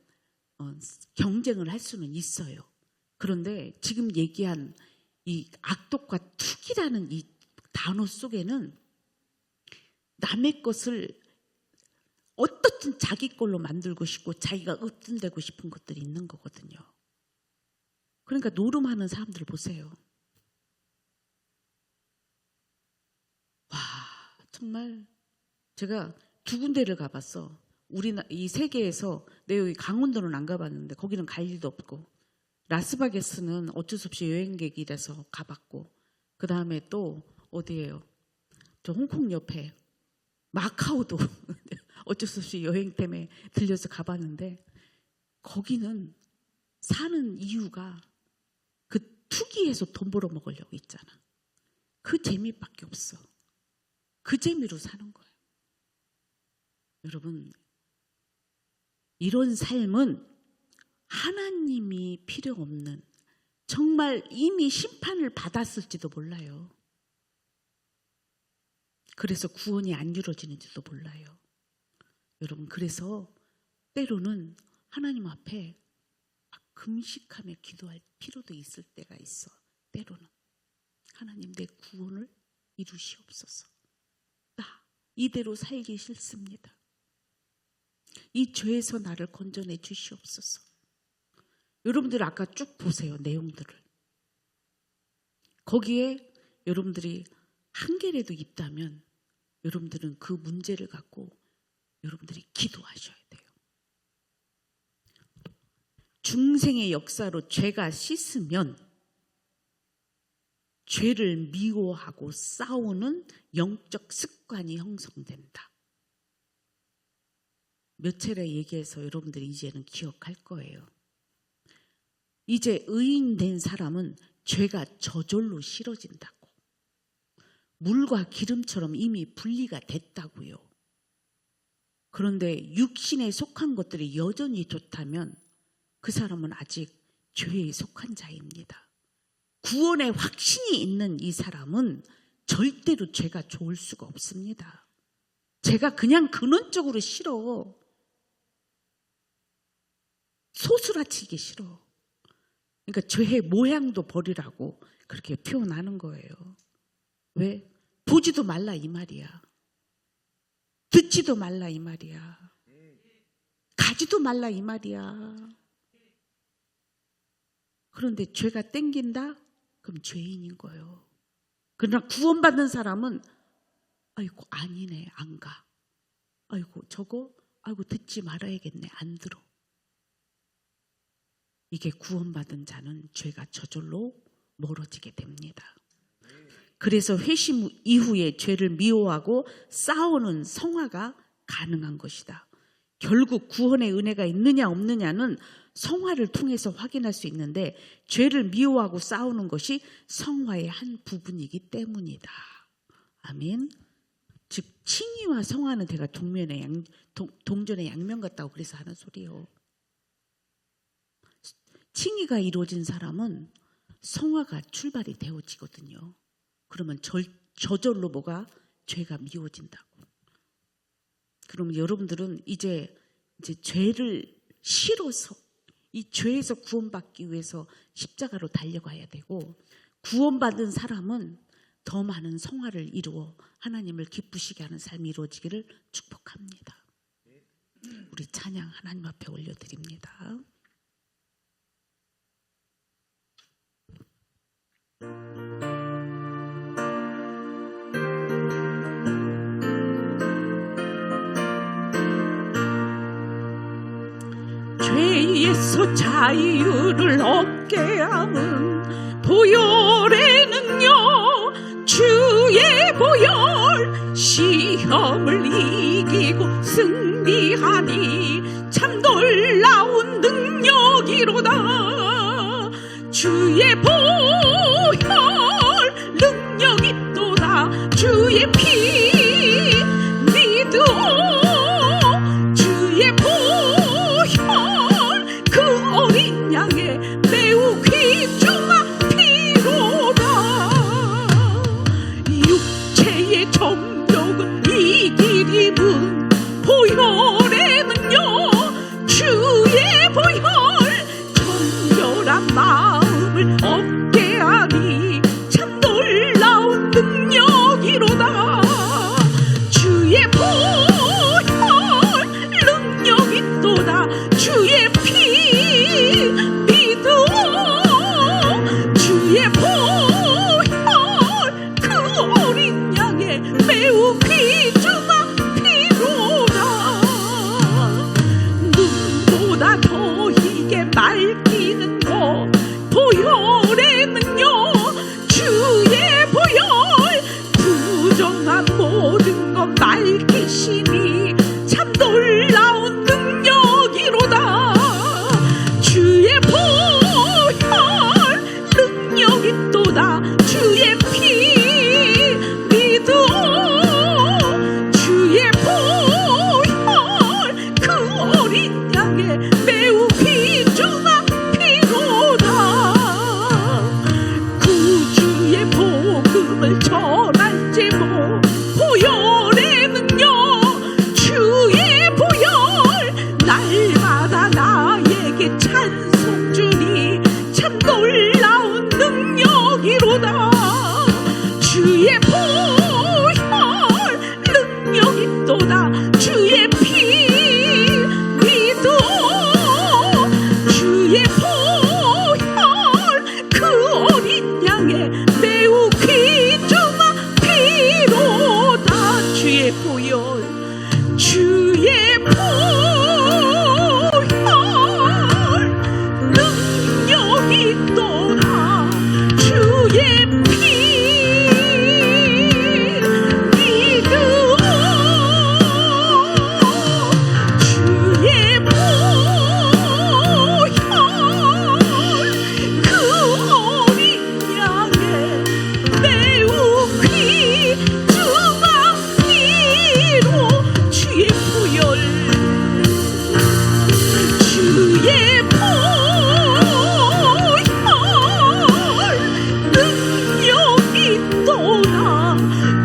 경쟁을 할 수는 있어요. 그런데 지금 얘기한 이 악독과 투기라는 이 단어 속에는 남의 것을 어떻든 자기 걸로 만들고 싶고 자기가 으뜸되고 싶은 것들이 있는 거거든요. 그러니까 노름하는 사람들 보세요. 와, 정말 제가 2군데를 가봤어. 이 세계에서, 내 여기 강원도는 안 가봤는데 거기는 갈 일도 없고, 라스베가스는 어쩔 수 없이 여행객이라서 가봤고, 그 다음에 또 어디예요? 저 홍콩 옆에 마카오도 어쩔 수 없이 여행 때문에 들려서 가봤는데, 거기는 사는 이유가 그 투기해서 돈 벌어 먹으려고 있잖아. 그 재미밖에 없어. 그 재미로 사는 거예요. 여러분, 이런 삶은 하나님이 필요 없는, 정말 이미 심판을 받았을지도 몰라요. 그래서 구원이 안 이루어지는지도 몰라요. 여러분, 그래서 때로는 하나님 앞에 금식하며 기도할 필요도 있을 때가 있어. 때로는 하나님, 내 구원을 이루시옵소서. 나 이대로 살기 싫습니다. 이 죄에서 나를 건져내 주시옵소서. 여러분들 아까 쭉 보세요. 내용들을. 거기에 여러분들이 한 개라도 있다면 여러분들은 그 문제를 갖고 여러분들이 기도하셔야 돼요. 중생의 역사로 죄가 씻으면 죄를 미워하고 싸우는 영적 습관이 형성된다. 몇 차례 얘기해서 여러분들이 이제는 기억할 거예요. 이제 의인된 사람은 죄가 저절로 싫어진다고. 물과 기름처럼 이미 분리가 됐다고요. 그런데 육신에 속한 것들이 여전히 좋다면 그 사람은 아직 죄에 속한 자입니다. 구원의 확신이 있는 이 사람은 절대로 죄가 좋을 수가 없습니다. 죄가 그냥 근원적으로 싫어. 소스라치기 싫어. 그러니까 죄의 모양도 버리라고 그렇게 표현하는 거예요. 왜? 보지도 말라 이 말이야. 듣지도 말라 이 말이야. 가지도 말라 이 말이야. 그런데 죄가 땡긴다? 그럼 죄인인 거예요. 그러나 구원받는 사람은 아이고 아니네, 안 가. 아이고 저거, 아이고 듣지 말아야겠네, 안 들어. 이게 구원받은 자는 죄가 저절로 멀어지게 됩니다. 그래서 회심 이후에 죄를 미워하고 싸우는 성화가 가능한 것이다. 결국 구원의 은혜가 있느냐 없느냐는 성화를 통해서 확인할 수 있는데 죄를 미워하고 싸우는 것이 성화의 한 부분이기 때문이다. 아멘. 즉 칭의와 성화는 제가 동전의 양면 같다고 그래서 하는 소리예요. 칭의가 이루어진 사람은 성화가 출발이 되어지거든요. 그러면 저절로 뭐가 죄가 미워진다고. 그럼 여러분들은 이제 죄를 싫어서 이 죄에서 구원받기 위해서 십자가로 달려가야 되고, 구원받은 사람은 더 많은 성화를 이루어 하나님을 기쁘시게 하는 삶이 이루어지기를 축복합니다. 우리 찬양 하나님 앞에 올려드립니다. 죄에서 자유를 얻게 하는 보혈의 능력, 주의 보혈, 시험을 이기고 승리하니 참 놀라운 능력이로다. 주의 보혈 능력이 또다. 주의 피 믿어. 주의 보혈 그 어린 양의 매우 귀중한 피로다. 육체의 정욕을 이길 힘은 보혈의 능력, 주의 보혈 정결한 마음을 얻게 하니 참 놀라운 능력이로다. 주의 보혈 능력이 또다. 주의 피 믿어. 주의 보혈 그 어린 양의 매우 귀중한 피로다. 눈보다 더 희게 맑히는 것 보혈의 능력, 주의 보혈 부정한 모든 것 맑히시니 참 놀라운 능력이로다. 주의 보혈 능력이 또다. 주의 피 믿어. 주의 보혈 그 어린 양의 매우 귀중한 피로다. 구주의 복음을 전할지모 보혈의 능력, 주의 보혈 날마다 나에게 찬송 주니 참 놀라운 능력이로다. 주의 보혈 능력이 또다. 주의 피 믿어. 주의 보혈 그 어린 양의 매우 귀중한 피로다. 주의 보혈, 주의 보혈 능력이 또다. 주의 피 믿어. 주의 보혈 그 어린 양의 매우 귀중한 피로. 주의 보혈, 주의 보혈 능력이 또다.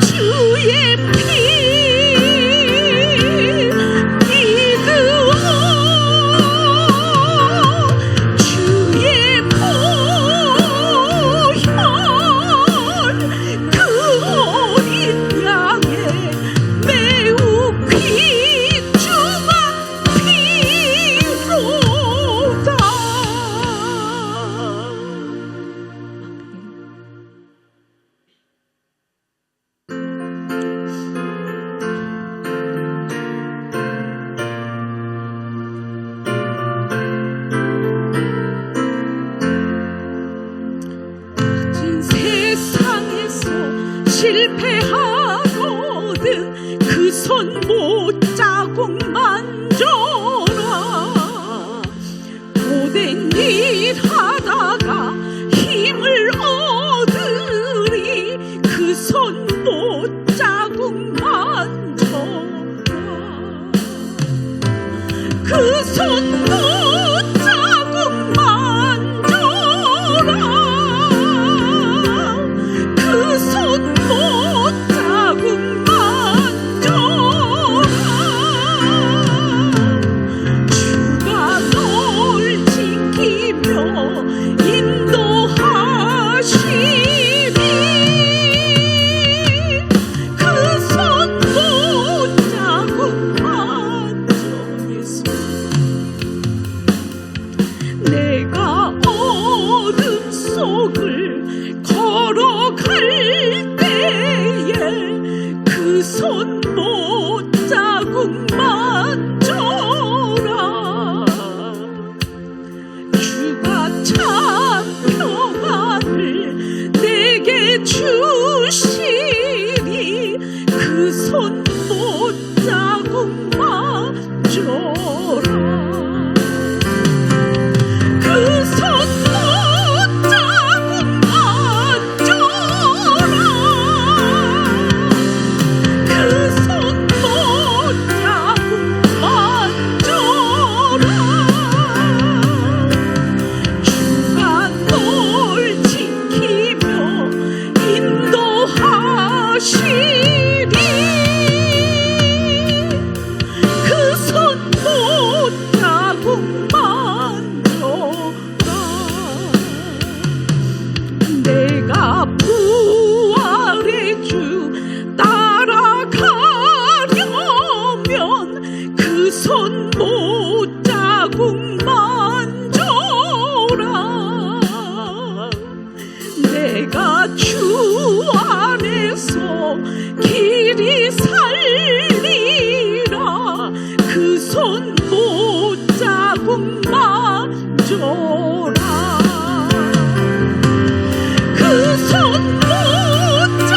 주의 피 믿어. 주의 보혈 그 어린 양의 매우 귀중한 피로다. 세상에서 실패하거든 그 손 못자국 만져라. 고된 일 하다가 힘을 얻으리 그 손 못자국 만져라. 그 손 못자국 만져라. 그 손 못자국 만져라. 속을 걸어갈 때에 그 손 못자국만 줘라. 주가 참 평안을 내게 주시리. 그 손 못자국만 줘라. 그 손 못자국만 줘라. 그 손 못자국만 줘라. 주가 널 지키며 인도하시리. 그 손 못자국만 줘라. 내가 부활의 주 따라가려면 그 손 못자국만 줘라. 내가 주 안에서 길이 살리라. 그 손 못자국만 줘라. 그 손 못자국만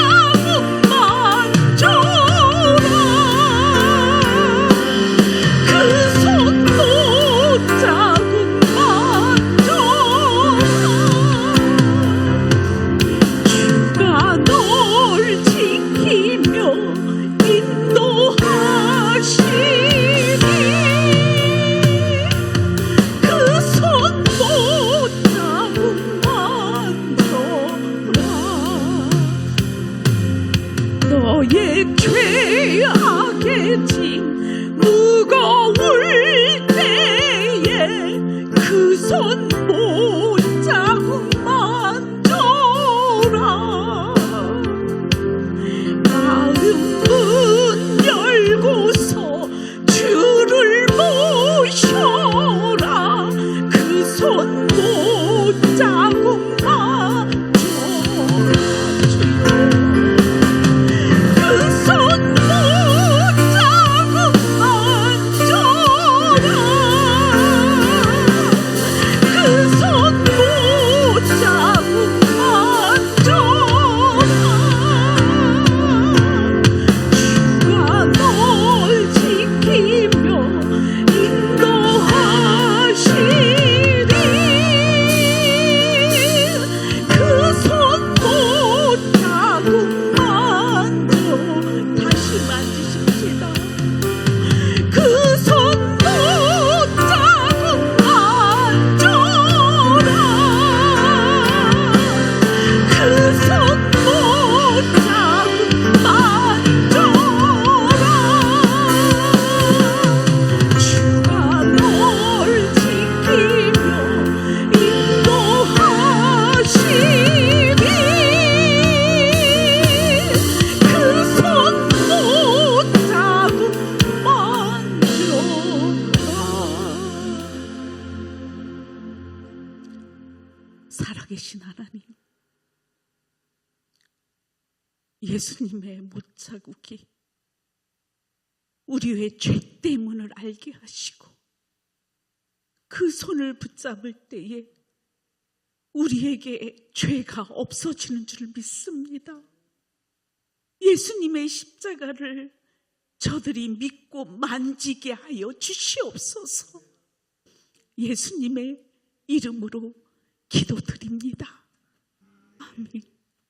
줘라. 그 손 못자국만 줘라. 주가 널 지키며 인도하시리. 그 손 못자국만 줘라. 너의 죄악의 짐 무거울 때에 그 손 못자국만 줘라. 마음 문 열고서 주를 모셔라. 그 손 못자국만 줘라. 그 손 못자국만 줘라. 그 손 못자국만 줘라. 주가 널 지키며 인도하시리. 그 손 못자국만 줘. 다시 만지십시다. 그 손 못자국만 줘라. 그 손 못자국만 줘라. 주가 널 지키며 인도하시리. 그 손 못자국만 줘라. 살아계신 하나님, 예수님의 못자국이 우리의 죄 때문을 알게 하시고 그 손을 붙잡을 때에 우리에게 죄가 없어지는 줄 믿습니다. 예수님의 십자가를 저들이 믿고 만지게 하여 주시옵소서. 예수님의 이름으로 기도드립니다. 아멘.